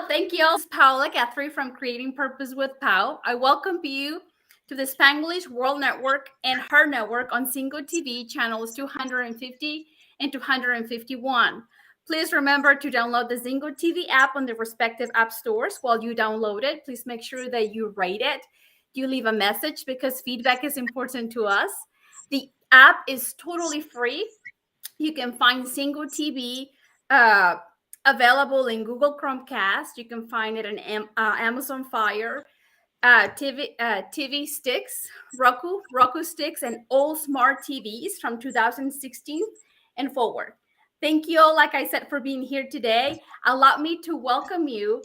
Thank you all. This is Paola Guthrie from Creating Purpose with Pao. I welcome you to the Spanglish World Network and H.E.R Network on Single TV channels 250 and 251. Please remember to download the Zingo TV app on the respective app stores. While you download it, please make sure that you rate it. You leave a message because feedback is important to us. The app is totally free. You can find Single TV uh, available in Google Chromecast. You can find it in Amazon Fire, TV sticks, Roku sticks, and all smart TVs from 2016 and forward. Thank you all, like I said, for being here today. Allow me to welcome you,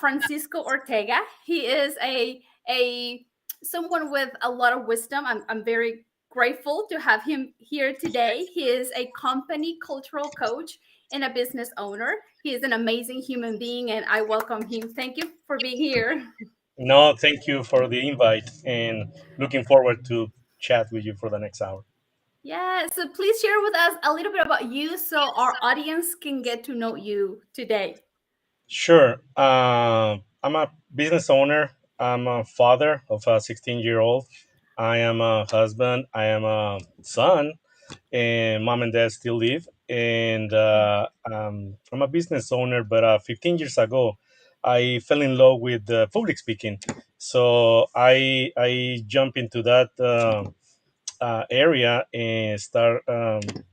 Francisco Ortega. He is a someone with a lot of wisdom. I'm very grateful to have him here today. He is a company cultural coach and a business owner. He is an amazing human being, and I welcome him. Thank you for being here. No, thank you for the invite and looking forward to chat with you for the next hour. Yeah, so please share with us a little bit about you so our audience can get to know you today. Sure. I'm a business owner. I'm a father of a 16-year-old. I am a husband. I am a son, and mom and dad still live. And I'm a business owner, but 15 years ago, I fell in love with public speaking. So I jump into that. Area and start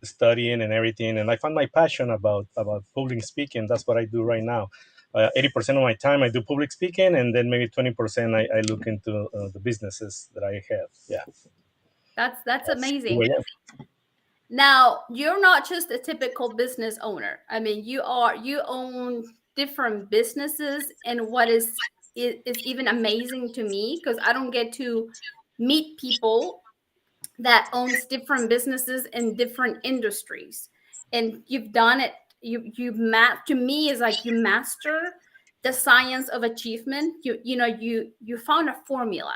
studying and everything. And I found my passion about public speaking. That's what I do right now. 80% of my time I do public speaking, and then maybe 20% I look into the businesses that I have. Yeah, That's that's who amazing. I am. Now, you're not just a typical business owner. I mean, you own different businesses, and what is even amazing to me because I don't get to meet people that owns different businesses in different industries. And you've done it. To me is like you master the science of achievement. You found a formula.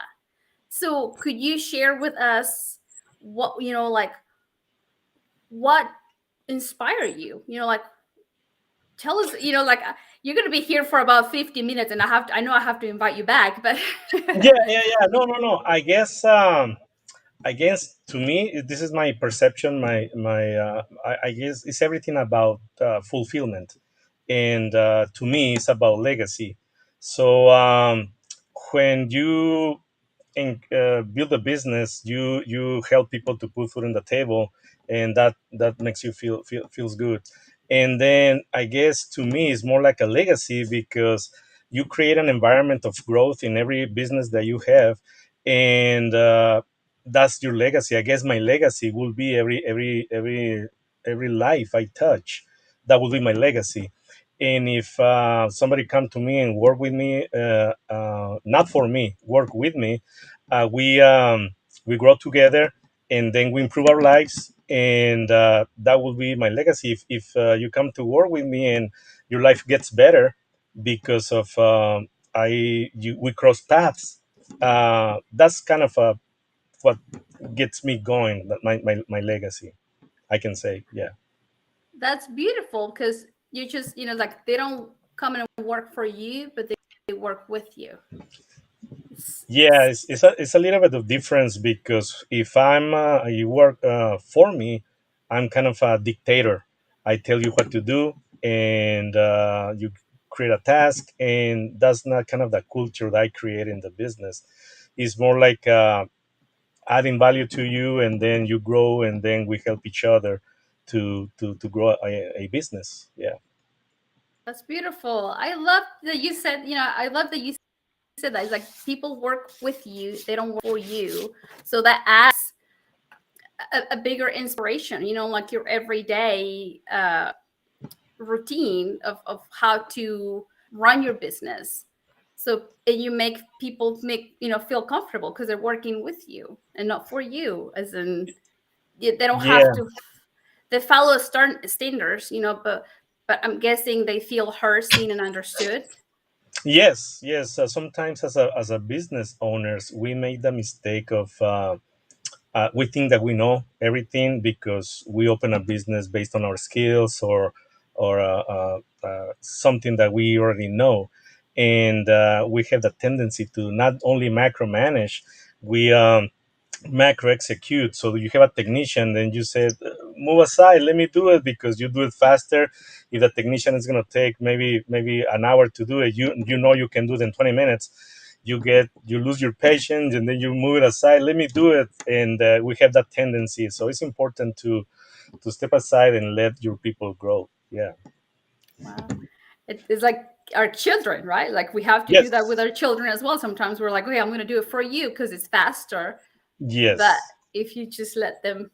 So could you share with us what like what inspired you? Like tell us, you're gonna be here for about 50 minutes and I know I have to invite you back, but Yeah. No. I guess to me, this is my perception. I guess it's everything about fulfillment, and to me, it's about legacy. So when you build a business, you help people to put food on the table, and that makes you feels good. And then I guess to me, it's more like a legacy because you create an environment of growth in every business that you have, and that's your legacy. I guess my legacy will be every life I touch. That will be my legacy. And if somebody come to me and work with me, not for me, work with me, we grow together, and then we improve our lives, and that will be my legacy. If you come to work with me and your life gets better because of we cross paths, that's kind of what gets me going. That my legacy, I can say. Yeah. that's beautiful because you just, like they don't come and work for you, but they work with you. Yeah, it's a little bit of difference because if you work for me, I'm kind of a dictator. I tell you what to do, and you create a task, and that's not kind of the culture that I create in the business. It's more like adding value to you, and then you grow, and then we help each other to grow a business. Yeah. That's beautiful. I love that you said, I love that you said that. It's like people work with you, they don't work for you. So that adds a bigger inspiration, like your everyday routine of how to run your business. So and you make people feel comfortable because they're working with you and not for you, as in they don't have Yeah. to they follow standards, but I'm guessing they feel heard, seen, and understood. Yes. Sometimes as a business owners, we make the mistake of we think that we know everything because we open a business based on our skills or something that we already know, and we have the tendency to not only macromanage, we macro execute. So you have a technician, then you said, move aside, let me do it, because you do it faster. If the technician is going to take maybe an hour to do it, you know you can do it in 20 minutes. You lose your patience, and then you move it aside, let me do it. And we have that tendency. So it's important to step aside and let your people grow. Yeah. Wow. It's like our children, right? Like we have to do that with Yes. our children as well. Sometimes we're like, okay, I'm going to do it for you because it's faster. But Yes. if you just let them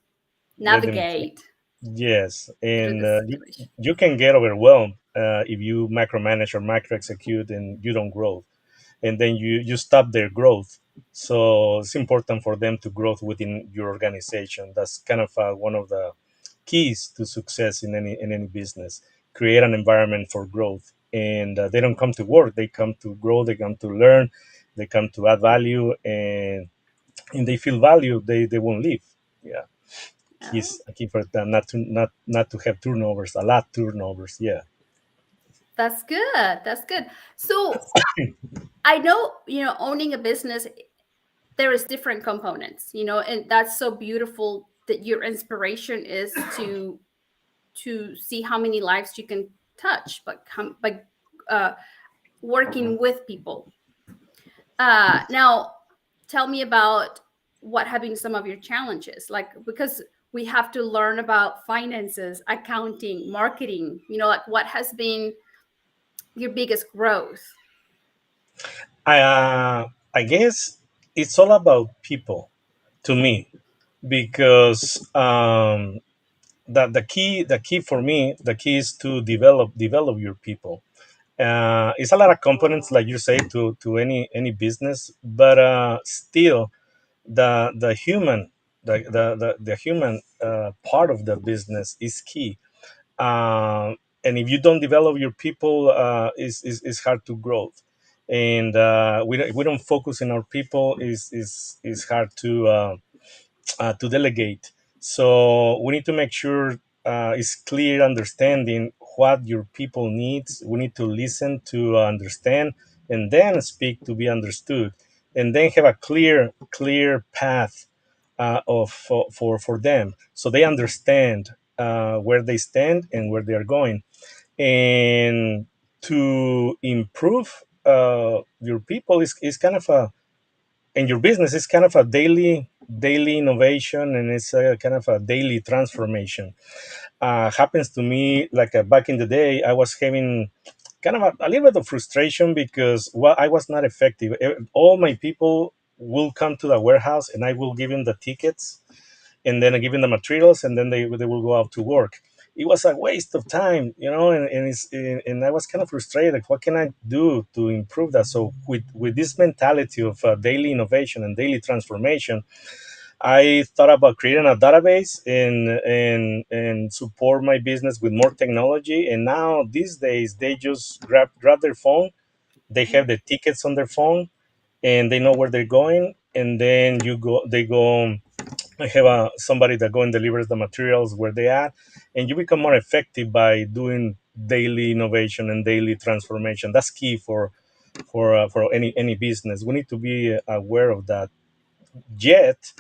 Let them. navigate Yes, through and the situation. you can get overwhelmed if you macromanage or macro execute and you don't grow, and then you stop their growth. So it's important for them to grow within your organization. That's kind of one of the keys to success in any business. Create an environment for growth, and they don't come to work; they come to grow. They come to learn. They come to add value, and they feel value. They won't leave. Yeah, Oh, keys a key for them not to have turnovers, a lot turnovers. Yeah. that's good. That's good. So I know, owning a business, there is different components, and that's so beautiful that your inspiration is to see how many lives you can touch, but by uh, working with people. Now, tell me about what have been some of your challenges, like because we have to learn about finances, accounting, marketing. Like what has been your biggest growth? I guess it's all about people to me, because the key for me, the key is to develop your people. It's a lot of components, like you say, to any business, but still the human, the human part of the business is key. And if you don't develop your people, is hard to grow. And we don't focus on our people, is hard to delegate. So we need to make sure it's clear understanding what your people needs. We need to listen to understand, and then speak to be understood, and then have a clear path for them, so they understand where they stand and where they are going. And to improve your people is kind of a and your business is kind of a daily innovation, and it's a kind of a daily transformation. Happens to me, like back in the day, I was having kind of a little bit of frustration, because I was not effective. All my people will come to the warehouse, and I will give them the tickets, and then I give them the materials, and then they will go out to work. It was a waste of time, and I was kind of frustrated. Like, what can I do to improve that? So with this mentality of daily innovation and daily transformation, I thought about creating a database and support my business with more technology. And now these days, they just grab their phone, they have the tickets on their phone, and they know where they're going. And then they go. I have somebody that go and delivers the materials where they at, and you become more effective by doing daily innovation and daily transformation. That's key for any business. We need to be aware of that. Yet,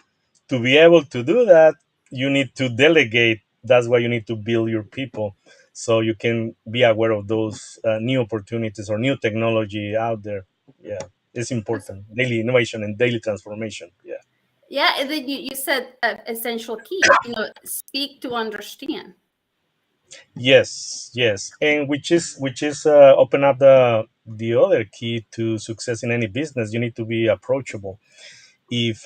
to be able to do that, you need to delegate. That's why you need to build your people, so you can be aware of those new opportunities or new technology out there. Yeah, it's That's, important. Daily innovation and daily transformation. Yeah. yeah, and then you said essential key, speak to understand. Yes, yes, and which is open up the other key to success in any business. You need to be approachable. If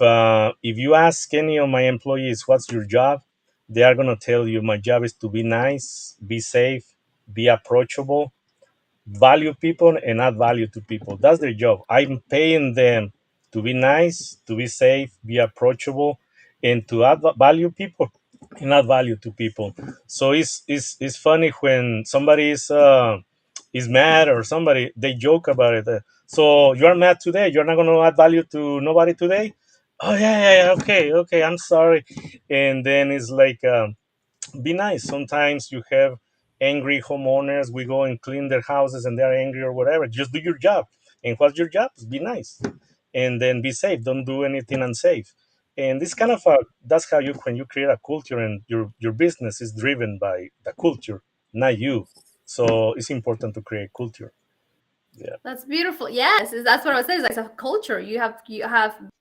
you ask any of my employees what's your job, they are gonna tell you, my job is to be nice, be safe, be approachable, value people, and add value to people. That's their job. I'm paying them to be nice, to be safe, be approachable, and to add value people and add value to people. So it's funny when somebody is mad, or somebody, they joke about it. So you're mad today. You're not going to add value to nobody today. Oh, yeah, okay, I'm sorry. And then it's like, be nice. Sometimes you have angry homeowners, we go and clean their houses and they're angry or whatever. Just do your job. And what's your job? Be nice, and then be safe. Don't do anything unsafe. And this kind of a, that's how you, when you create a culture, and your business is driven by the culture, not you. So it's important to create culture. Yeah. That's beautiful. Yes, that's what I was saying. It's like a culture. You have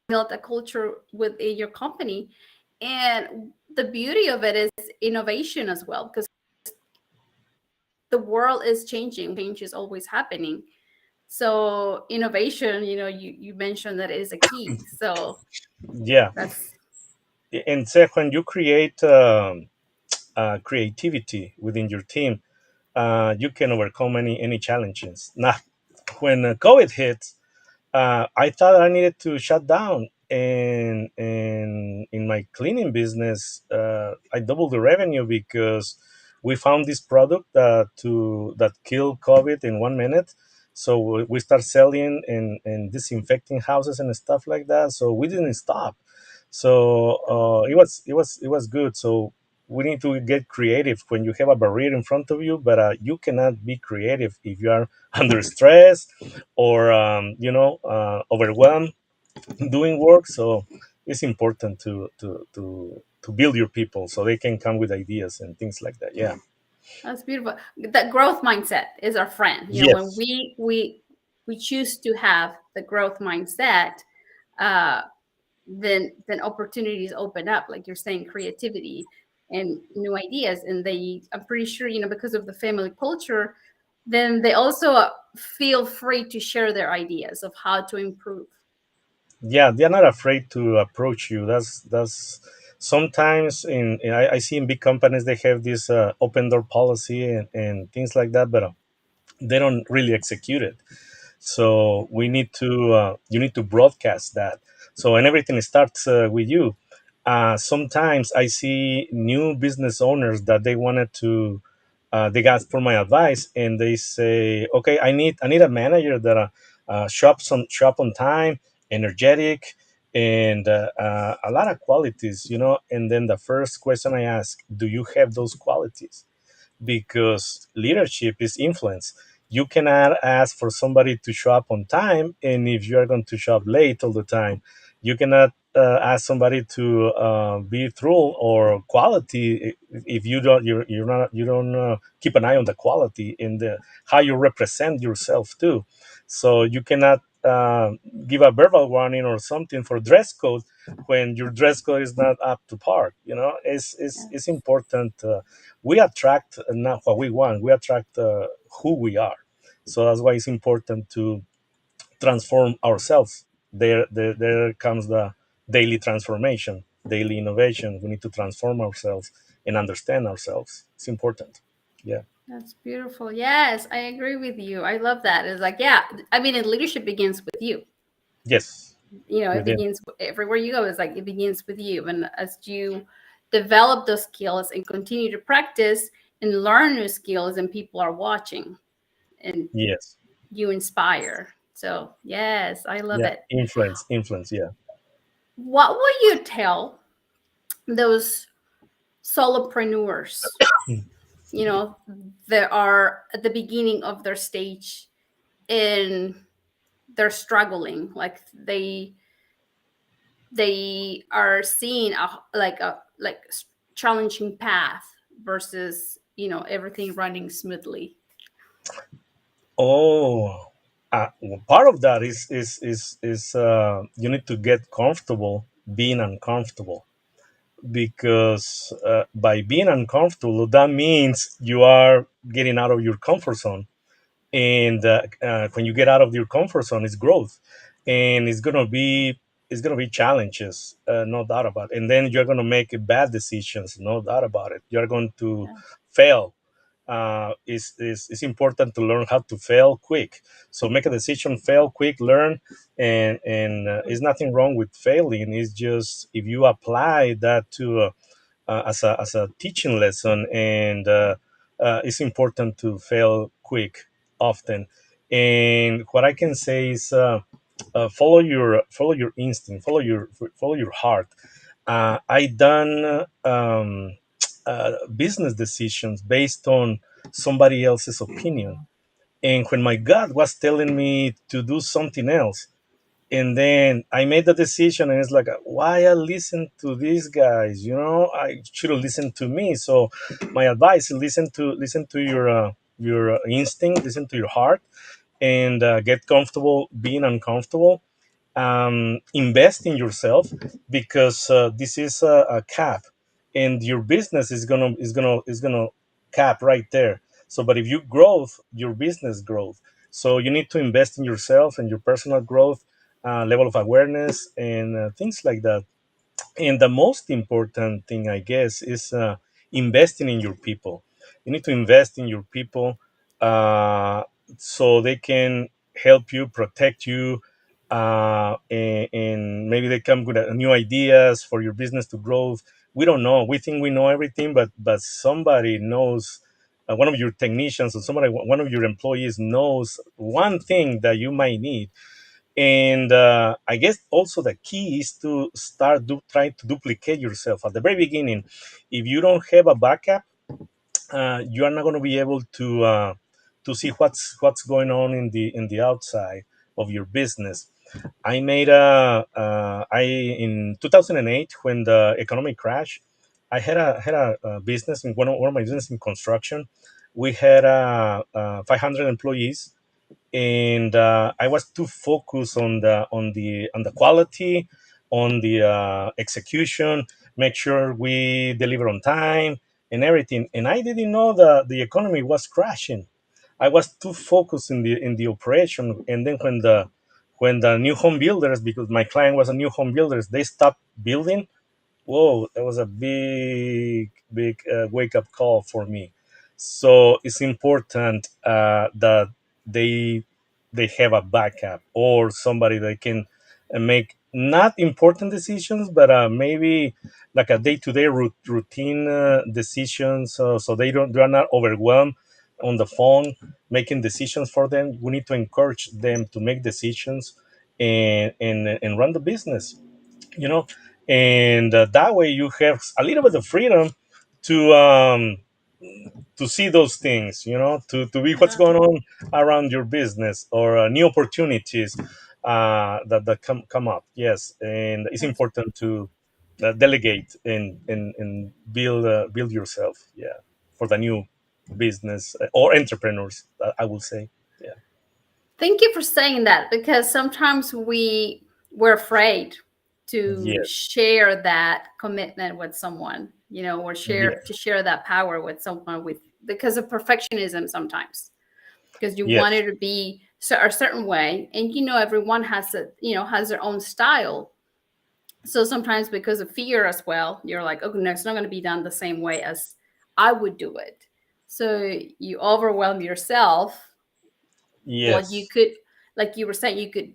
built a culture within your company, and the beauty of it is innovation as well, because the world is changing. Change is always happening. So innovation, you mentioned that is a key. So Yeah. that's And so when you create creativity within your team, you can overcome any challenges. Now, when COVID hit, I thought I needed to shut down. And in my cleaning business, I doubled the revenue because we found this product that killed COVID in 1 minute. So we start selling and disinfecting houses and stuff like that. So we didn't stop. So it was good. So we need to get creative when you have a barrier in front of you, but you cannot be creative if you are under stress or overwhelmed doing work. So it's important to build your people so they can come with ideas and things like that. Yeah. that's beautiful. That growth mindset is our friend. When Yes. we choose to have the growth mindset, uh, then opportunities open up, like you're saying, creativity and new ideas. And I'm pretty sure, because of the family culture, then they also feel free to share their ideas of how to improve. Yeah, they're not afraid to approach you. That's sometimes I see in big companies they have this open door policy and things like that, but they don't really execute it. So we need to you need to broadcast that. So, and everything starts with you. Sometimes I see new business owners that they wanted to they got for my advice, and they say, okay, I need a manager that shop on time, energetic, and a lot of qualities, and then the first question I ask, do you have those qualities? Because leadership is influence. You cannot ask for somebody to show up on time, and if you are going to show up late all the time, you cannot ask somebody to be through or quality if you don't keep an eye on the quality and how you represent yourself too. So you cannot give a verbal warning or something for dress code when your dress code is not up to par. It's Yes, important. We attract not what we want, we attract who we are. So that's why it's important to transform ourselves. There comes the daily transformation, daily innovation. We need to transform ourselves and understand ourselves. It's important. Yeah. that's beautiful. Yes, I agree with you. I love that. It's like, yeah, I mean, and leadership begins with you. Yes. It Within. begins everywhere you go. It's like it begins with you. And as you develop those skills and continue to practice and learn new skills, and people are watching, and Yes. you inspire. So yes, I love Yeah. it. Influence. Yeah. What would you tell those solopreneurs, that are at the beginning of their stage, and they're struggling, like they are seeing a challenging path versus everything running smoothly. Oh, well, part of that is you need to get comfortable being uncomfortable, because by being uncomfortable, that means you are getting out of your comfort zone. And when you get out of your comfort zone, it's growth, and it's gonna be challenges, no doubt about it. And then you're gonna make bad decisions, no doubt about it. You're going to Yeah. fail. It's important to learn how to fail quick. So make a decision, fail quick, learn, and there's nothing wrong with failing. It's just if you apply that to as a teaching lesson, and it's important to fail quick, often. And what I can say is follow your instinct, follow your heart. I done business decisions based on somebody else's opinion. And when my gut was telling me to do something else, and then I made the decision, and it's like, why I listen to these guys? I should have listened to me. So my advice: listen to your instinct, listen to your heart, and get comfortable being uncomfortable. Invest in yourself, because this is a cap, and your business is gonna cap right there. So, but if you growth, your business growth. So you need to invest in yourself and your personal growth, level of awareness, and things like that. And the most important thing, I guess, is investing in your people. You need to invest in your people, uh, so they can help you, protect you, and maybe they come with new ideas for your business to grow. We don't know. We think we know everything, but somebody knows. One of your technicians or somebody, one of your employees knows one thing that you might need. And I guess also the key is to start trying to duplicate yourself at the very beginning. If you don't have a backup, you are not going to be able to see what's going on in the outside of your business. I in 2008, when the economic crash, I had a business in one of my business in construction. We had 500 employees, and I was too focused on the quality, on the execution, make sure we deliver on time and everything. And I didn't know that the economy was crashing. I was too focused in the operation. And then when the new home builders, because my client was a new home builders, they stopped building. Whoa, that was a big wake up call for me. So it's important that they they have a backup or somebody that can make not important decisions, but maybe like a day-to-day routine decisions, so they are not overwhelmed on the phone making decisions for them. We need to encourage them to make decisions and run the business, you know and that way you have a little bit of freedom to see those things, to be what's Yeah, going on around your business, or new opportunities that come up. Yes, and it's that's important to delegate and build yourself, yeah, for the new business or entrepreneurs, I will say. Yeah. Thank you for saying that, because sometimes we're afraid to Yes. share that commitment with someone, or Yes. share that power with someone, with because of perfectionism sometimes, because you want Yes. it to be a certain way, and everyone has their own style. So sometimes because of fear as well, you're like, okay, no, it's not going to be done the same way as I would do it. So you overwhelm yourself. Well, you Yes. could, like you were saying, you could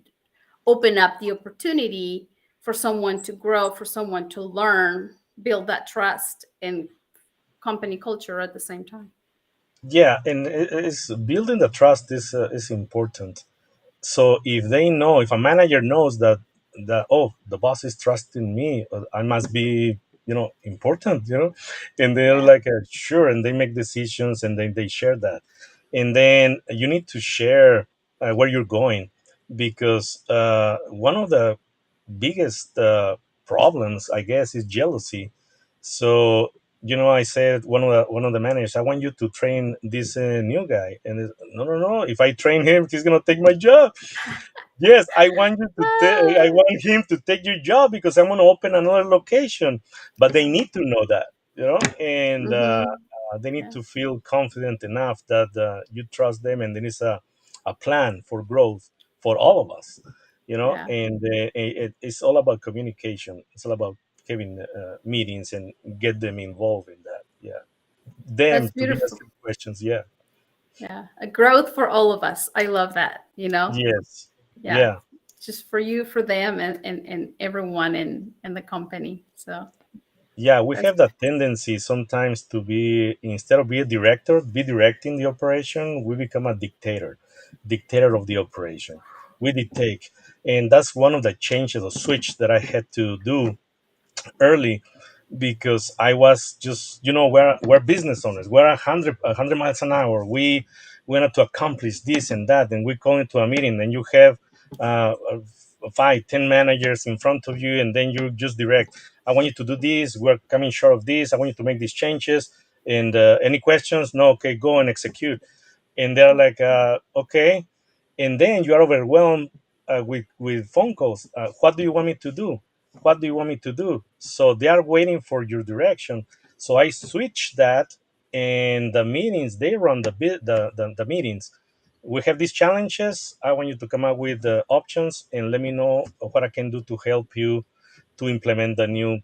open up the opportunity for someone to grow, for someone to learn, build that trust and company culture at the same time. Yeah, and it's building the trust is important. So if a manager knows that, oh, the boss is trusting me, I must be, important, and they're Yeah. like, sure, and they make decisions, and then they share that. And then you need to share where you're going, because one of the biggest problems, I guess, is jealousy. So, I said, one of the managers, I want you to train this new guy, and no, no, no. If I train him, he's gonna take my job. Yes, I Ah, want him to take your job, because I'm gonna open another location. But they yeah. need to know that, and Mm-hmm. they need Yeah. to feel confident enough that you trust them, and then it's a plan for growth for all of us, Yeah. and it's all about communication. It's all about having meetings and get them involved in that. Yeah, That's them to be beautiful. asking questions. Yeah. Yeah. A growth for all of us. I love that. Yes. Yeah. Yeah. Just for you, for them, and everyone in the company. So Yeah, we that's have that tendency sometimes to be, instead of be a director, be directing the operation, we become a dictator of the operation. We dictate. And that's one of the changes or switch that I had to do early, because I was just, we're business owners. We're 100 miles an hour. We wanted to accomplish this and that, and we call into a meeting, and you have five, 10 managers in front of you, and then you just direct. I want you to do this. We're coming short of this. I want you to make these changes. And any questions? No. Okay, go and execute. And they're like, okay. And then you are overwhelmed with phone calls. What do you want me to do? What do you want me to do? So they are waiting for your direction. So I switch that, and the meetings, they run the meetings. We have these challenges. I want you to come up with the options and let me know what I can do to help you to implement the new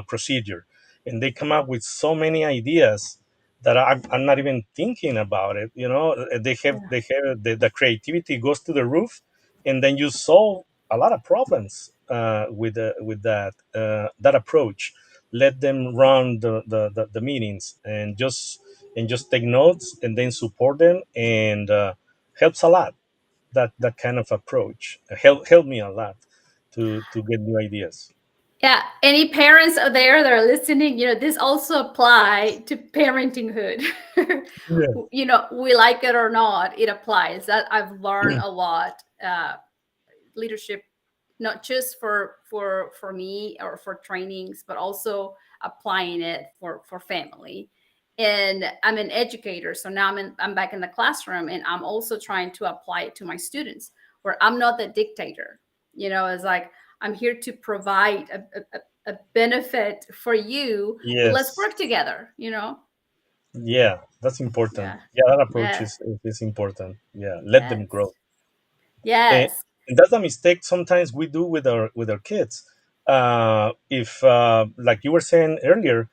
procedure. And they come up with so many ideas that I'm not even thinking about it. The creativity goes to the roof, and then you solve a lot of problems with that approach. Let them run the meetings, and just take notes, and then support them, and helps a lot. That kind of approach helped me a lot to get new ideas. Yeah, any parents out there that are listening, this also apply to parentinghood. Yeah. We like it or not, it applies. That I've learned a lot. Leadership, not just for me or for trainings, but also applying it for family. And I'm an educator, so now I'm back in the classroom, and I'm also trying to apply it to my students, where I'm not the dictator. It's like, I'm here to provide a benefit for you, but let's Yes. work together. Yeah, that's important. Yeah. Yeah, that approach Yeah. is important. Yeah, let them Yes. grow. And, Yes. and that's a mistake sometimes we do with our kids. If like you were saying earlier,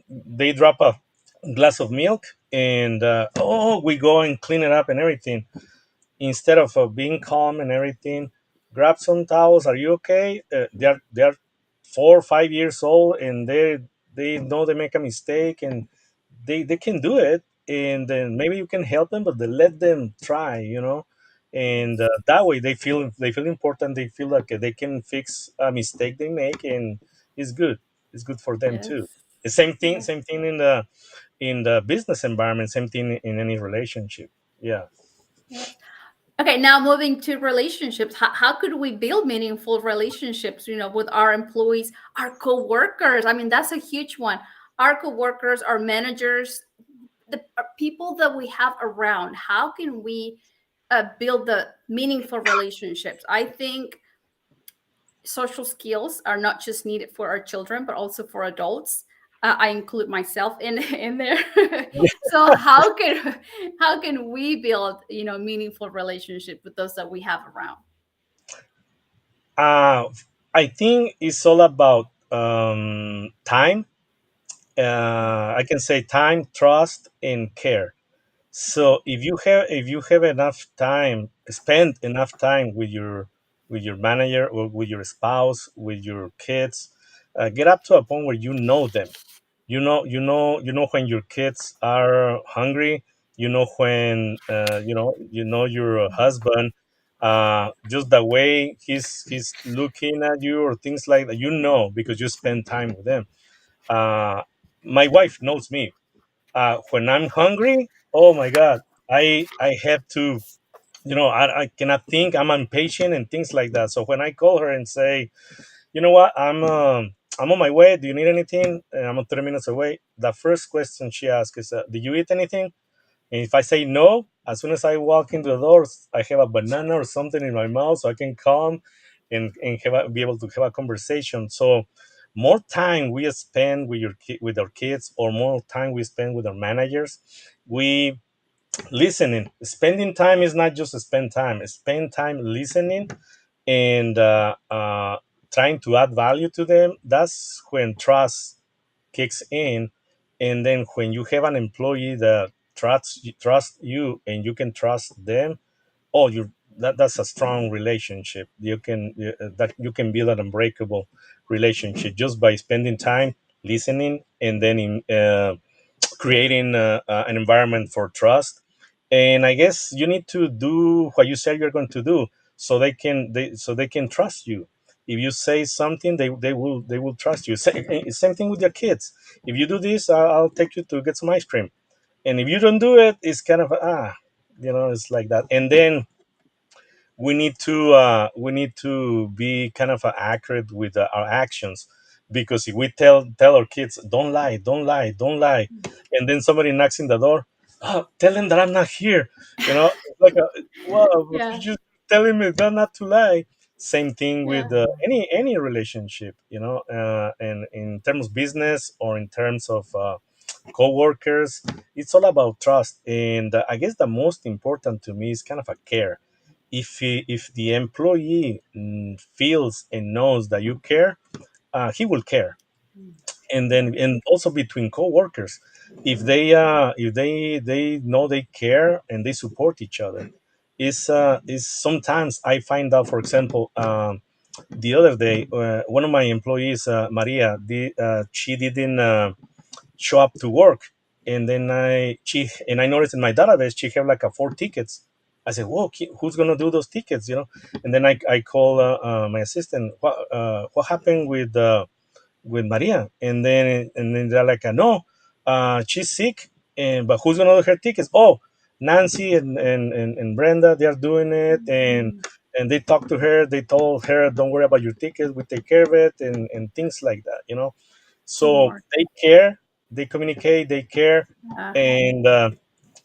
they drop a glass of milk, and we go and clean it up and everything, instead of being calm and everything. Grab some towels. Are you okay? They're 4 or 5 years old, and they know they make a mistake, and they can do it. And then maybe you can help them, but they let them try, and that way they feel important. They feel like they can fix a mistake they make, and it's good. It's good for them Yes. too. The same thing, Yes. same thing in the business environment. Same thing in any relationship. Yeah. Yes. Okay, now moving to relationships. How could we build meaningful relationships, with our employees, our coworkers? I mean, that's a huge one. Our coworkers, our managers, the people that we have around. How can we build the meaningful relationships? I think social skills are not just needed for our children, but also for adults. I include myself in there. So how can we build meaningful relationship with those that we have around? Uh, I think it's all about time. I can say time, trust, and care. So if you have enough time, spend enough time with your manager, or with your spouse, with your kids, get up to a point where you know them. You know when your kids are hungry. You know your husband. Just the way he's looking at you, or things like that. Because you spend time with them. Uh, my wife knows me. When I'm hungry, oh my God, I have to. I cannot think. I'm impatient and things like that. So when I call her and say, you know what, I'm on my way. Do you need anything? And I'm 3 minutes away. The first question she asks is, "Did you eat anything?" And if I say no, as soon as I walk into the doors, I have a banana or something in my mouth, so I can calm and be able to have a conversation. So more time we spend with our kids, or more time we spend with our managers, we listening. Spending time is not just spend time. Spend time listening, and trying to add value to them. That's when trust kicks in. And then when you have an employee that trust you, and you can trust them, oh, that's a strong relationship. You can build an unbreakable relationship just by spending time listening, and then creating an environment for trust. And I guess you need to do what you said you're going to do, so they can trust you. If you say something, they will trust you. Same thing with your kids. If you do this, I'll take you to get some ice cream. And if you don't do it, it's kind of it's like that. And then we need to be kind of accurate with our actions, because if we tell our kids, don't lie, don't lie, don't lie, and then somebody knocks in the door, tell them that I'm not here. It's like well, if you Yeah. just telling me that not to lie. Same thing Yeah. with any relationship, and in terms of business or in terms of co-workers. It's all about trust, and I guess the most important to me is kind of a care. If the employee feels and knows that you care, he will care. And then, and also between co-workers, if they know they care and they support each other, is sometimes I find out, for example, the other day, one of my employees, Maria, she didn't show up to work, and then I noticed in my database she had like 4 tickets. I said, "Whoa, who's gonna do those tickets?" And then I call my assistant. What happened with Maria? And then they're like, "No, she's sick, and but who's gonna do her tickets?" Oh, Nancy and Brenda, they are doing it, and they talked to her. They told her, "Don't worry about your tickets. We take care of it," and things like that. So Teamwork. they care, they communicate, they care, Yeah. and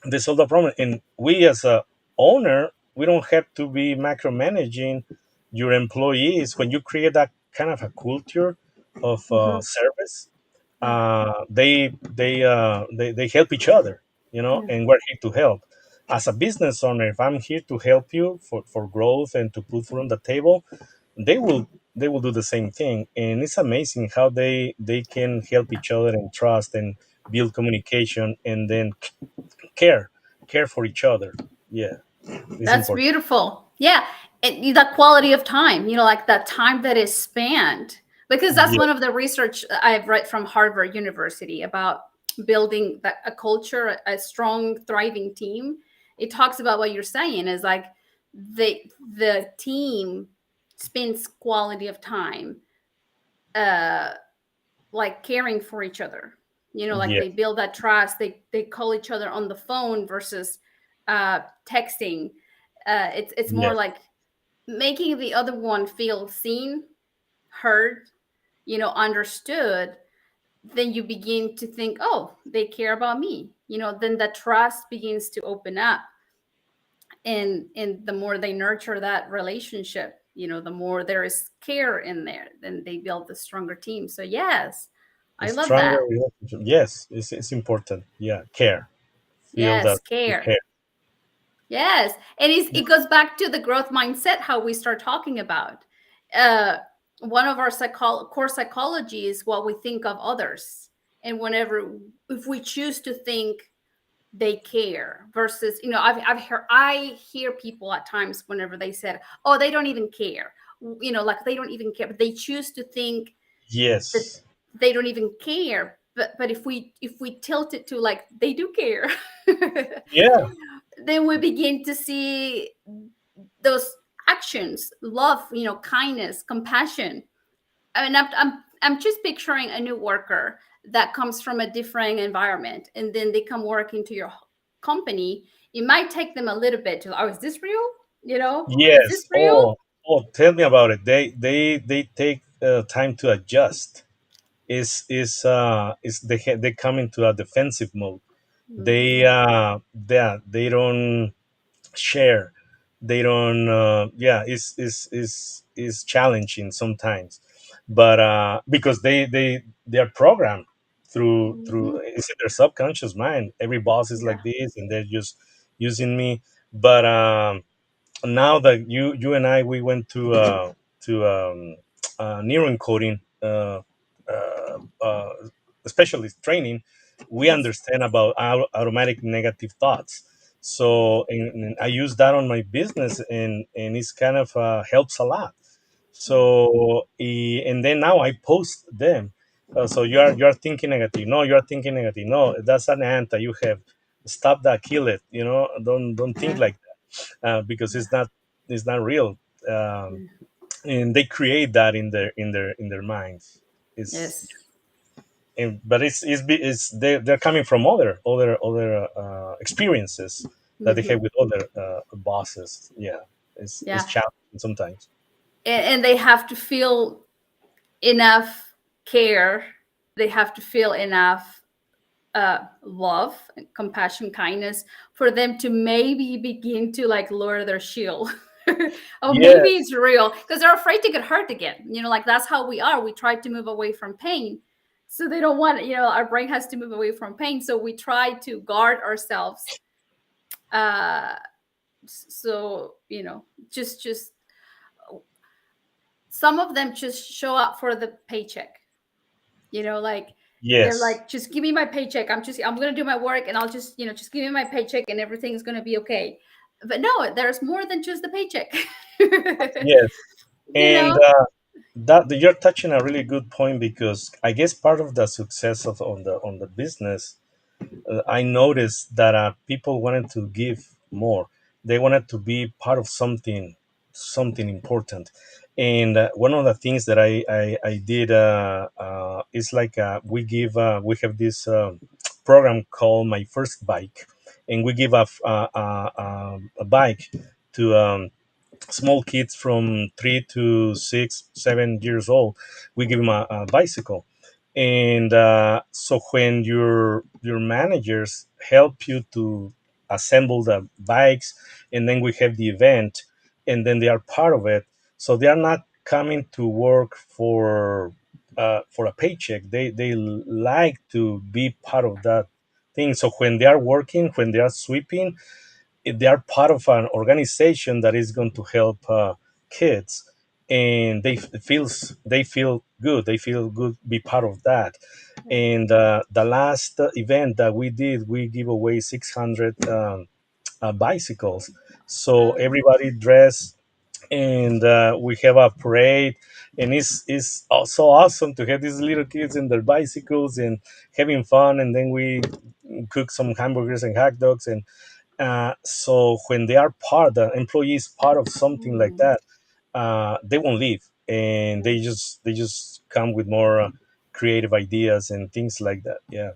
they solve the problem. And we, as a owner, we don't have to be micromanaging your employees. When you create that kind of a culture of Hmm. service, Yeah. they help each other, Yeah. and we're here to help. As a business owner, if I'm here to help you for growth and to put food on the table, they will do the same thing. And it's amazing how they can help each other and trust and build communication, and then care care for each other. Yeah, it's That's important. beautiful. Yeah. And the quality of time, like that time that is spent. Because that's Yeah, one of the research I've read from Harvard University about building a culture, a strong, thriving team. It talks about what you're saying is like the team spends quality of time uh like caring for each other, like yeah, they build that trust, they call each other on the phone versus texting. It's more yes, like making the other one feel seen, heard, understood. Then you begin to think, oh, they care about me, then the trust begins to open up. And the more they nurture that relationship, the more there is care in there, then they build a stronger team. So yes, a I love stronger that. relationship. Yes, it's important. Yeah, care. Feel that Yes, you care. care. Yes, and it goes back to the growth mindset, how we start talking about. Uh, One of our core psychology is what we think of others, and whenever if we choose to think they care versus, I hear people at times whenever they said, "Oh, they don't even care," like they don't even care, but they choose to think that Yes. they don't even care. But if we tilt it to like they do care, Yeah. then we begin to see those actions, love, kindness, compassion. I mean, I'm just picturing a new worker that comes from a different environment, and then they come work into your company. It might take them a little bit to, oh, is this real? Is this Yes. real? Oh, tell me about it. They take time to adjust. Is they come into a defensive mode. Hmm. They don't share. They don't. Yeah, it's challenging sometimes, but because they are programmed through Hmm. it's in their subconscious mind. Every boss is Yeah. like this, and they're just using me. But now that you and I we went to neuroencoding uh, specialist training, we Yes. understand about automatic negative thoughts. So and I use that on my business, and it's kind of helps a lot. Yeah. So and then now I post them. So you are thinking negative. No, you are thinking negative. No, that's an ant that you have. Stop that. Kill it. Don't think Yeah. like because Yeah. it's not real. Um, and they create that in their minds. It's Yes. but it's they're coming from other experiences that they have Hmm. with other bosses. Yeah, it's Yeah. challenging sometimes. And they have to feel enough care. They have to feel enough love, compassion, kindness for them to maybe begin to like lower their shield. Oh, maybe Yes, it's real because they're afraid to get hurt again. Like that's how we are. We try to move away from pain. So they don't want, our brain has to move away from pain. So we try to guard ourselves. Uh, so, just some of them just show up for the paycheck. Like they're yes, like, just give me my paycheck. I'm gonna do my work, and I'll just give me my paycheck, and everything's gonna be okay. But no, there's more than just the paycheck. yes. you And know that you're touching a really good point, because I guess part of the success of on the business, I noticed that people wanted to give more. They wanted to be part of something important. And one of the things that I did is like we have this program called My First Bike, and we give a bike to small kids from 3 to 6, 7 years old. We give them a bicycle, and so when your managers help you to assemble the bikes, and then we have the event, and then they are part of it. So they are not coming to work for a paycheck. They like to be part of that thing. So when they are working, when they are sweeping, if they are part of an organization that is going to help kids, and they feel good, be part of that. And the last event that we did, we give away 600 bicycles. So um, everybody dressed, and we have a parade, and it's also awesome to have these little kids in their bicycles and having fun. And then we cook some hamburgers and hot dogs. And so when they are the employees part of something like mm, that, they won't leave, and yeah. they just come with more creative ideas and things like that. Yeah,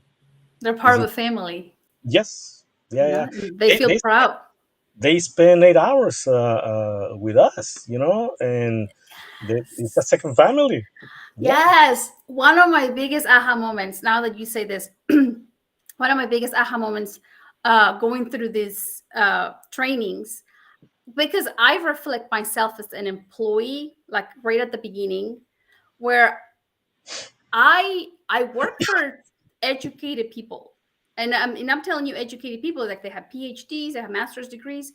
They're part is of it? a family. Yes, yeah, yeah. And they They, feel they proud. they spend 8 hours with us, and it's a second family. Yeah. Yes, one of my biggest aha moments, now that you say this, one of my biggest aha moments going through these trainings, because I reflect myself as an employee, like right at the beginning, where I work for educated people. And I'm telling you, educated people, like they have PhDs, they have master's degrees.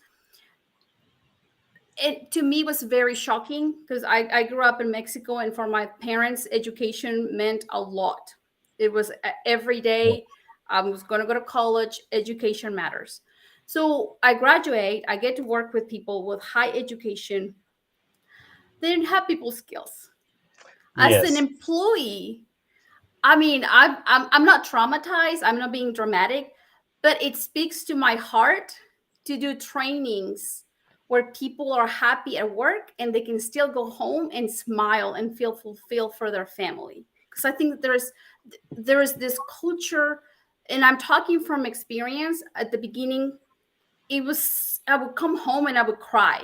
It to me was very shocking because I grew up in Mexico, and for my parents, education meant a lot. It was every day. I was going to go to college. Education matters. So I graduate. I get to work with people with high education. They didn't have people skills. As an Yes. employee, I mean, I'm not traumatized. I'm not being dramatic, but it speaks to my heart to do trainings where people are happy at work and they can still go home and smile and feel fulfilled for their family. Because I think there is this culture, and I'm talking from experience. At the beginning, it was I would come home and I would cry.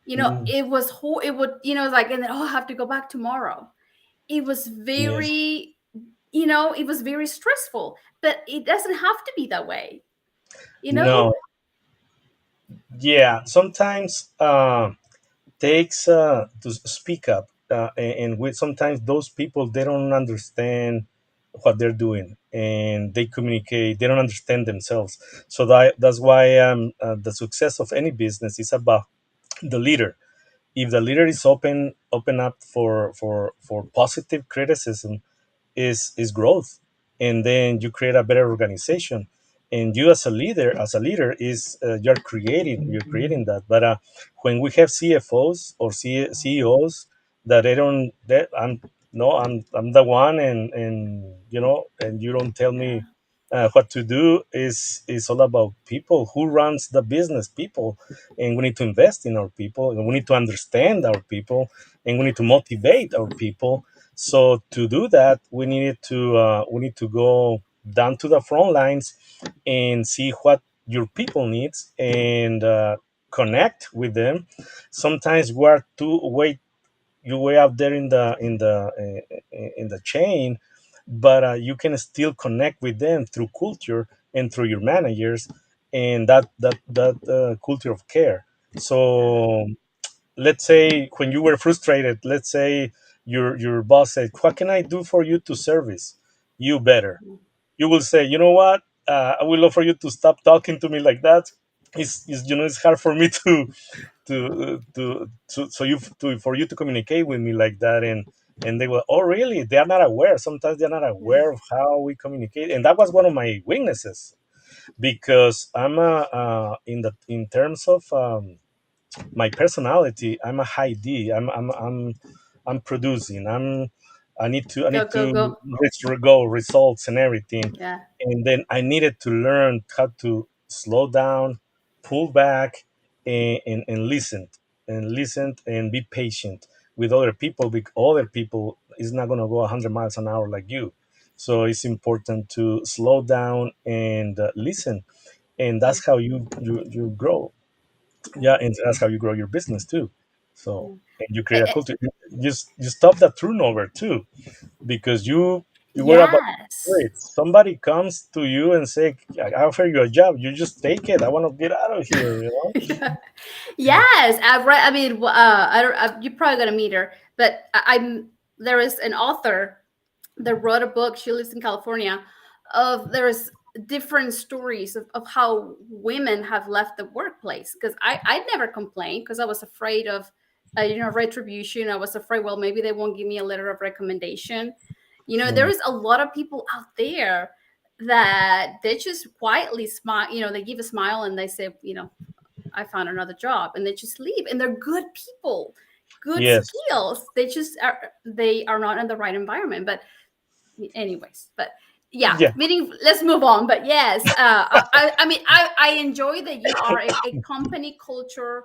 Mm, It would, like, and then, oh, I have to go back tomorrow. It was yes. very stressful, but it doesn't have to be that way you know No. Yeah. Sometimes takes to speak up, and sometimes those people, they don't understand what they're doing, and they communicate, they don't understand themselves. So that's why the success of any business is about the leader. If the leader is open up for positive criticism, is growth, and then you create a better organization. And you, as a leader, is you're creating that. But when we have CFOs or CEOs that they don't that I'm no I'm the one, and you don't tell Yeah. me What to do is all about people. Who runs the business? People. And we need to invest in our people, and we need to understand our people, and we need to motivate our people. So to do that, we need to go down to the front lines and see what your people needs, and connect with them. Sometimes we are too way you way out there in the chain, but you can still connect with them through culture and through your managers, and that culture of care. Yeah. So let's say when you were frustrated, let's say your boss said, "What can I do for you to service you better?" You will say, "You know what? I would love for you to stop talking to me like that. It's hard for me so you to for you to communicate with me like that." And they were, "Oh really?" They are not aware. Sometimes they're not Yeah. aware of how we communicate, and that was one of my weaknesses, because I'm in terms of my personality, I'm a high D. I'm producing. I need to Go, go, go. reach your goal, results, and everything. Yeah. And then I needed to learn how to slow down, pull back, and listen and be patient with other people, because other people is not going to go 100 miles an hour like you. So it's important to slow down and listen, and Yeah. that's how you grow. Yeah. Yeah, and that's how you grow your business too. So, Yeah. and you Eh, create a eh, culture. You stop that turnover too, because you were about yes. great. Somebody comes to you and say, "I offer you a job." You just take it. I want to get out of here. You know. Yes, I've read. I mean, I don't. You probably gonna meet her, but I'm. There is an author that wrote a book. She lives in California. Of there's different stories of how women have left the workplace. Because I never complained because I was afraid of, retribution. I was afraid, well, maybe they won't give me a letter of recommendation. There Mm. is a lot of people out there that they just quietly smile. They give a smile and they say, I found another job, and they just leave, and they're good people, good Yes. skills. They are not in the right environment. But anyways, but yeah, Yeah. meaning let's move on. But yes, I mean, I enjoy that you are a company culture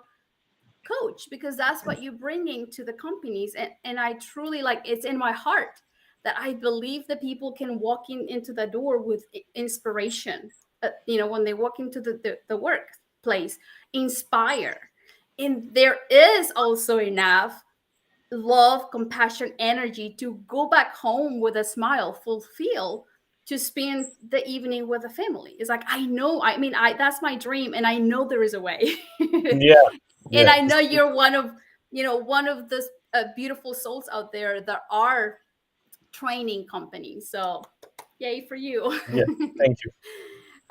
coach, because that's what you're bringing to the companies, and I truly, like, it's in my heart that I believe that people can walk into the door with inspiration, when they walk into the workplace, inspire, and there is also enough love, compassion, energy to go back home with a smile, fulfill, to spend the evening with the family. It's like, I know, I mean, I that's my dream, and I know there is a way. Yeah. And Yeah. I know you're one of the beautiful souls out there that are training companies. So yay for you. Yeah. Thank you.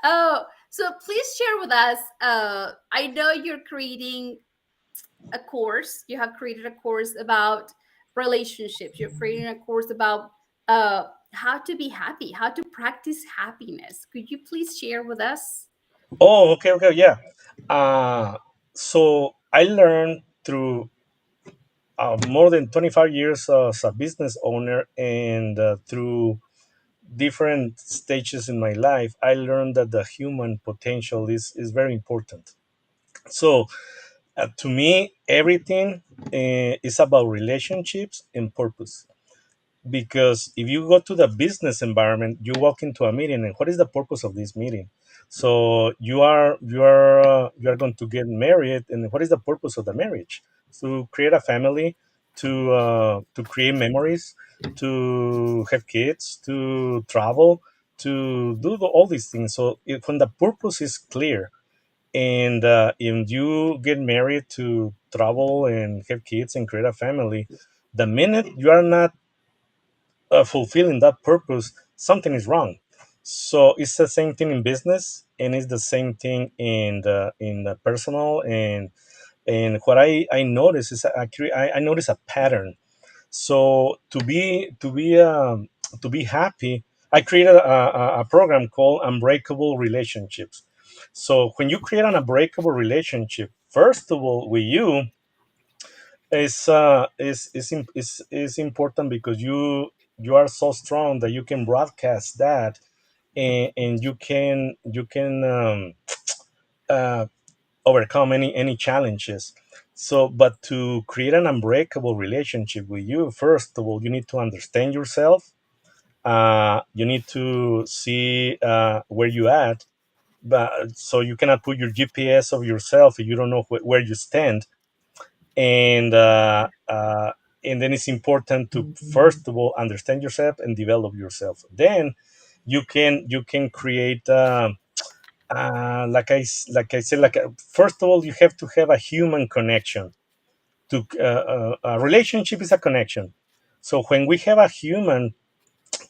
Oh, so please share with us. I know you're creating a course. You have created a course about relationships. You're creating a course about how to be happy, how to practice happiness. Could you please share with us? Oh, okay. Okay. Yeah. Uh, so I learned through more than 25 years as a business owner, and through different stages in my life, I learned that the human potential is very important. So, to me, everything is about relationships and purpose. Because if you go to the business environment, you walk into a meeting, and what is the purpose of this meeting? So you are going to get married, and what is the purpose of the marriage? To create a family, to create memories, to have kids, to travel, to do all these things. So when the purpose is clear, and if you get married to travel and have kids and create a family, the minute you are not fulfilling that purpose, something is wrong. So it's the same thing in business, and it's the same thing in the personal. And what I notice is I notice a pattern. So to be happy, I created a program called Unbreakable Relationships. So when you create an unbreakable relationship, first of all, with you, is important, because you are so strong that you can broadcast that, and you can uh, overcome any challenges. So, but to create an unbreakable relationship with you, first of all, you need to understand yourself. You need to see where you at, but so you cannot put your GPS of yourself if you don't know where you stand. And and then it's important to first of all understand yourself and develop yourself. Then you can create. Like I said, first of all, you have to have a human connection. To a relationship is a connection. So when we have a human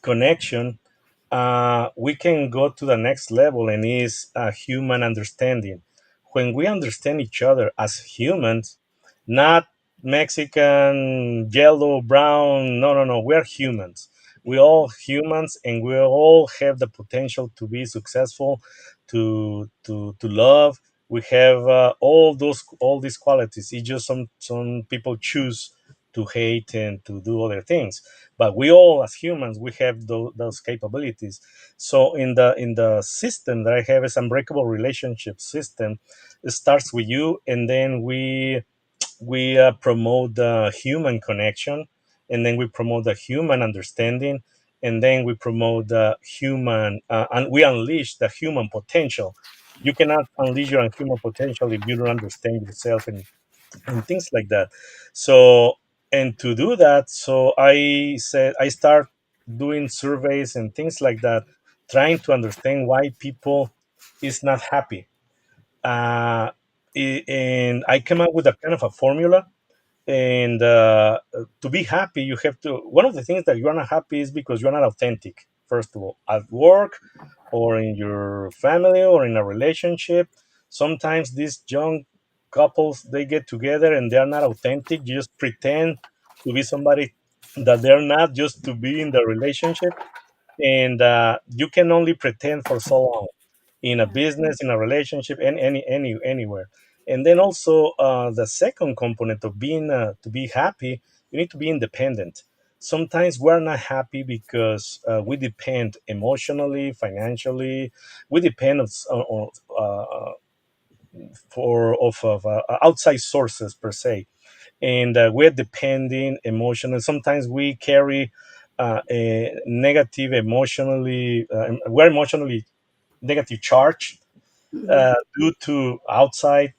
connection, we can go to the next level, and is human understanding. When we understand each other as humans, not Mexican, yellow, brown. No, no, no. We're humans. We're all humans, and we all have the potential to be successful, to love. We have all these qualities. It's just some people choose to hate and to do other things, but we all as humans we have those capabilities. So in the system that I have is unbreakable relationship system. It starts with you, and then we promote the human connection, and then we promote the human understanding, and then we promote the human and we unleash the human potential. You cannot unleash your human potential if you don't understand yourself, and things like that. So, and to do that, so I said I start doing surveys and things like that, trying to understand why people is not happy. uh, and I came up with a kind of a formula. And to be happy, you have to, one of the things that you're not happy is because you're not authentic, first of all, at work or in your family or in a relationship. Sometimes these young couples, they get together and they're not authentic, just pretend to be somebody that they're not, just to be in the relationship. And you can only pretend for so long, in a Yeah. business, in a relationship, and anywhere. And then also the second component of being to be happy, you need to be independent. Sometimes we're not happy because we depend emotionally, financially. We depend on for of outside sources per se, and we're depending emotionally. Sometimes we carry a negative emotionally. We're emotionally negative charge Mhm. due to outside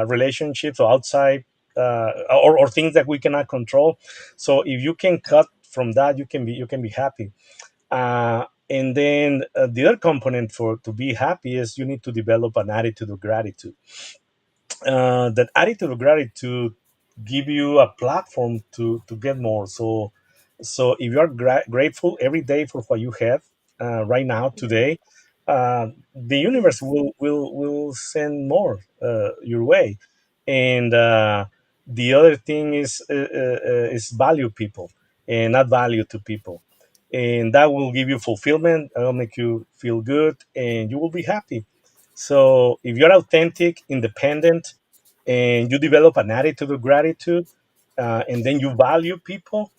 relationships or outside or things that we cannot control. So if you can cut from that, you can be happy. And then the other component for to be happy is you need to develop an attitude of gratitude. That attitude of gratitude give you a platform to get more. So if you are grateful every day for what you have right now today, the universe will send more your way. And the other thing is value people and add value to people, and that will give you fulfillment. That will make you feel good, and you will be happy. So if you're authentic, independent, and you develop an attitude of gratitude, and then you value people,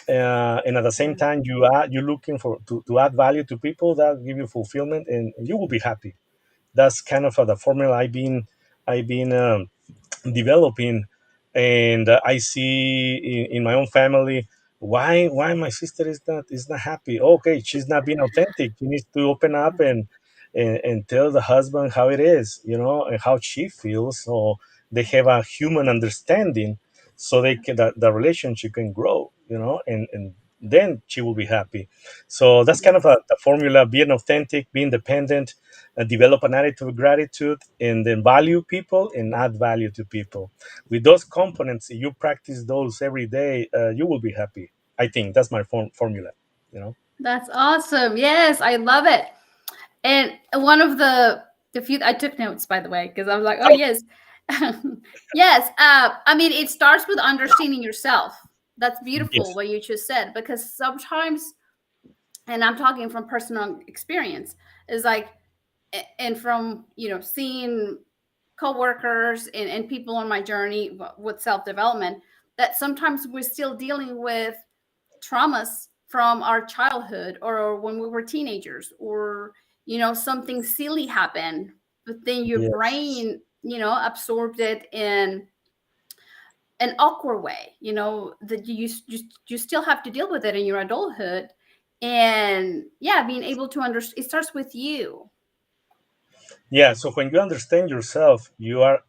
and at the same Yeah. time you're looking to add value to people, that give you fulfillment, and you will be happy. That's kind of the formula I've been developing. And I see in my own family why my sister is not happy. Okay, she's not being authentic. She needs to open up and tell the husband how it is, and how she feels, so they have a human understanding, so they can the relationship can grow, and then she will be happy. So that's kind of the formula: being authentic, be independent, develop an attitude of gratitude, and then value people and add value to people. With those components, if you practice those every day, you will be happy. I think that's my formula. You know. That's awesome. Yes, I love it. And one of the few I took notes, by the way, because I was like, oh Oh, yes, yes. I mean, it starts with understanding yourself. That's beautiful yes. what you just said, because sometimes, and I'm talking from personal experience, is like, and from seeing coworkers and people on my journey with self development, that sometimes we're still dealing with traumas from our childhood or when we were teenagers, or something silly happened, but then your Yes. brain absorbed it in an awkward way, that you still have to deal with it in your adulthood. And yeah, being able to understand, it starts with you. Yeah, so when you understand yourself, you are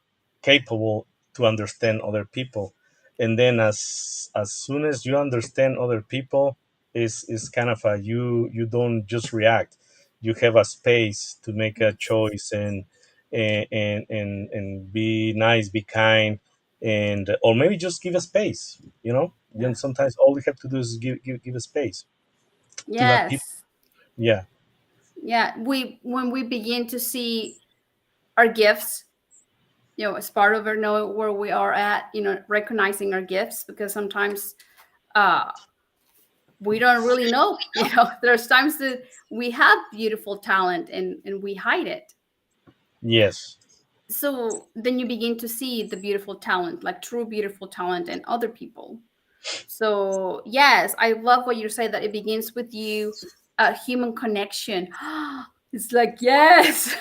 capable to understand other people. And then as soon as you understand other people, is kind of a you don't just react. You have a space to make a choice and be nice, be kind, and or maybe just give a space, you know? Then Yeah. sometimes all we have to do is give a space to that people. Yes. Yeah. Yeah, we when we begin to see our gifts, as part of it, know where we are at, recognizing our gifts, because sometimes uh we don't really know. There's times that we have beautiful talent and we hide it. Yes. So then you begin to see the beautiful talent, like true beautiful talent in other people. So yes, I love what you say, that it begins with you, a human connection. It's like, yes.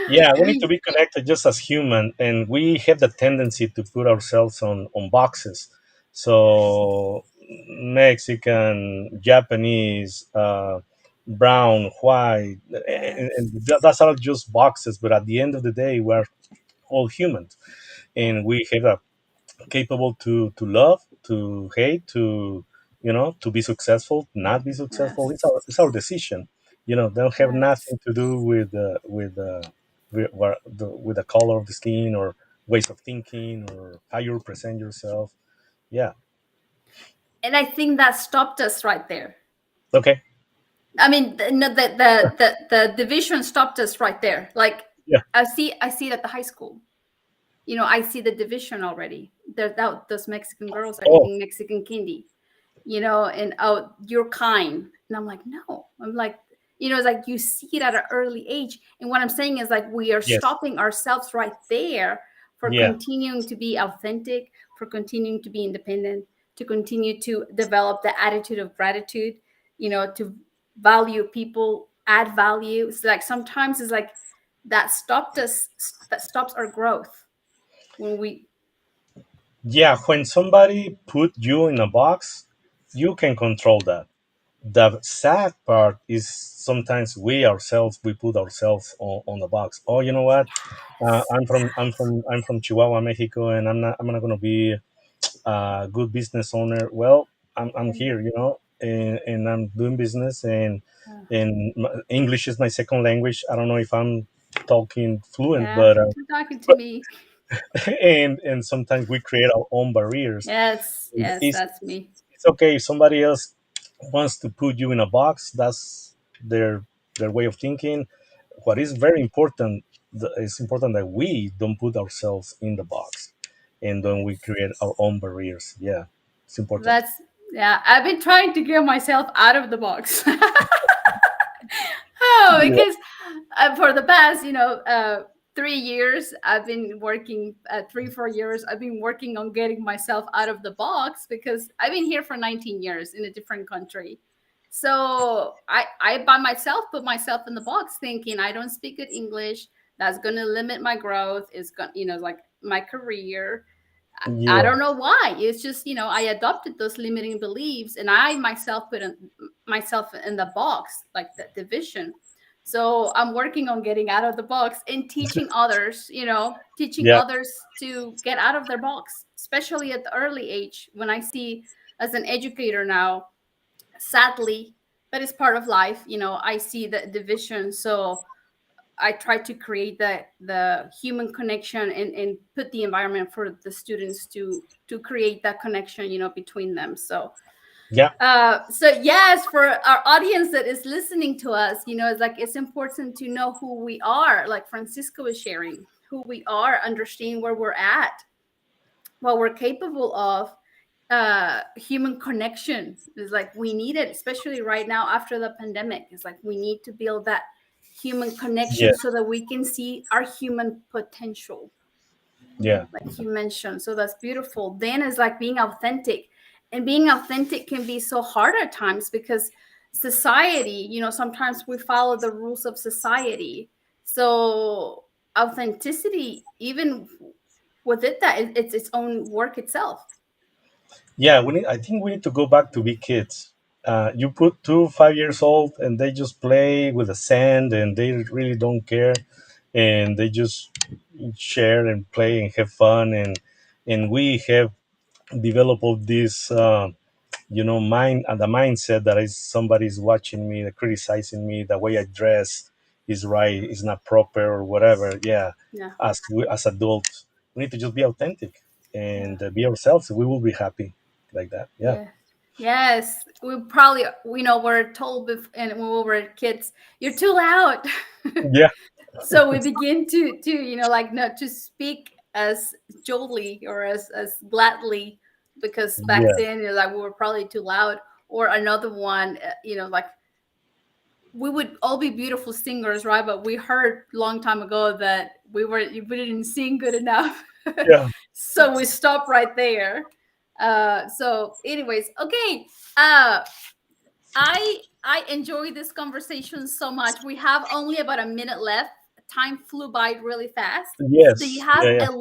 Yeah, I we need to mean, be connected just as human, and we have the tendency to put ourselves on boxes. So Mexican, Japanese, brown, white, and yes, that's all just boxes. But at the end of the day, we're all humans, and we have a capable to love, to hate, to to be successful, not be successful. yes, It's our decision. Don't have yes. nothing to do with the color of the skin or ways of thinking or how you present yourself. Yeah. And I think that stopped us right there. Okay. I mean, no, the division stopped us right there. Like, Yeah. I see it at the high school. I see the division already. Those Mexican girls are Oh, eating Mexican candy, and oh, you're kind. And I'm like, no. I'm like, it's like you see it at an early age. And what I'm saying is, like, we are yes. stopping ourselves right there for Yeah. continuing to be authentic, for continuing to be independent, to continue to develop the attitude of gratitude, to value people, add value. It's like sometimes it's like that stops our growth when we. Yeah. When somebody put you in a box, you can control that. The sad part is sometimes we put ourselves on the box. Oh, you know what? I'm from Chihuahua, Mexico, and I'm not gonna be a good business owner. Well, I'm here, and I'm doing business, and English is my second language. I don't know if I'm talking fluent, Yeah, but you're talking to me. and sometimes we create our own barriers. Yes, yes, It's that's me. it's okay if somebody else wants to put you in a box. That's their way of thinking. What is very important, it's important that we don't put ourselves in the box, and then we create our own barriers. Yeah, it's important. That's Yeah. I've been trying to get myself out of the box. Oh, Yeah. because for the past, 3 years, I've been working. 3, 4 years, I've been working on getting myself out of the box, because I've been here for 19 years in a different country. So I by myself put myself in the box, thinking I don't speak good English. That's going to limit my growth. It's going, like my career. I Yeah. don't know why. It's just, I adopted those limiting beliefs, and I myself myself in the box, like the division. So I'm working on getting out of the box and teaching others, teaching Yeah. others to get out of their box, especially at the early age. When I see, as an educator now, sadly, but it's part of life, I see the division. So I try to create the human connection, and put the environment for the students to create that connection, between them. Yeah. So yes, for our audience that is listening to us, it's like it's important to know who we are. Like Francisco is sharing who we are, understanding where we're at, what we're capable of. Human connection is like we need it, especially right now after the pandemic. It's like we need to build that human Yeah. connection so that we can see our human potential, Yeah. like you mentioned. So that's beautiful. Then it's like being authentic. and being authentic can be so hard at times because society, sometimes we follow the rules of society. So authenticity, even with it, that it's its own work itself. Yeah, I think we need to go back to be kids. You put 5 years old and they just play with the sand and they really don't care, and they just share and play and have fun, and we have developed all this mind and the mindset that is somebody's watching me, criticizing me, the way I dress is right, is not proper or whatever. Yeah, Yeah. as adults, we need to just be authentic Yeah. and be ourselves. We will be happy like that. Yeah. Yeah. Yes. We probably, we're told and when we were kids, you're too loud. Yeah. So we begin to like not to speak as jolly or as gladly, because back Yeah. then, like, we were probably too loud. Or another one, like, we would all be beautiful singers, right? But we heard long time ago that we didn't sing good enough. Yeah. So we stopped right there. So anyways, okay. uh I enjoy this conversation so much. We have only about a minute left. Time flew by really fast. Do you Yes. have Yeah. Yeah. a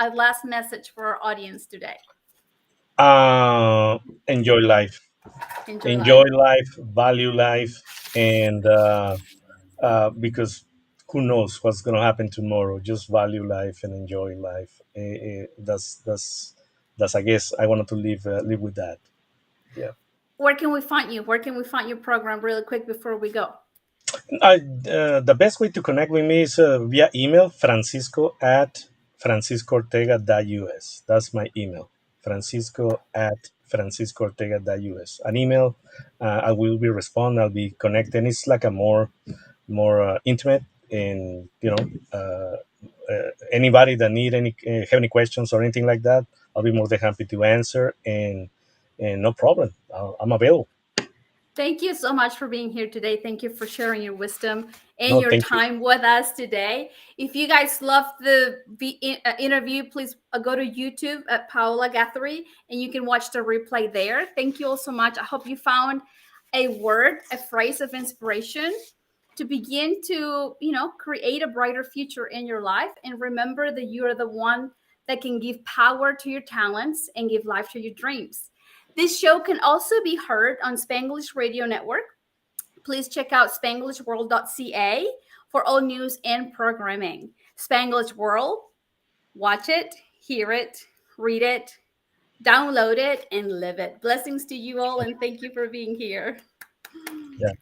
last message for our audience today? uh Enjoy life. Enjoy Enjoy life. life, value life, and because who knows what's going to happen tomorrow. Just value life and enjoy life. That's I guess I wanted to live with that. Yeah. Where can we find you? Where can we find your program really quick before we go? The best way to connect with me is via email, francisco@franciscoortega.us. That's my email, francisco@franciscoortega.us. An email, I will be respond. I'll be connecting. It's like a more intimate, and anybody that need have any questions or anything like that, I'll be more than happy to answer, and no problem. I'm available. Thank you so much for being here today. Thank you for sharing your wisdom and No, your thank you. time with us today. If you guys love the interview, please go to YouTube at Paola Guthrie and you can watch the replay there. Thank you all so much. I hope you found a word, a phrase of inspiration to begin to, create a brighter future in your life. And remember that you are the one that can give power to your talents and give life to your dreams. This show can also be heard on Spanglish Radio Network. Please check out spanglishworld.ca for all news and programming. Spanglish World, watch it, hear it, read it, download it, and live it. Blessings to you all, and thank you for being here. Yeah.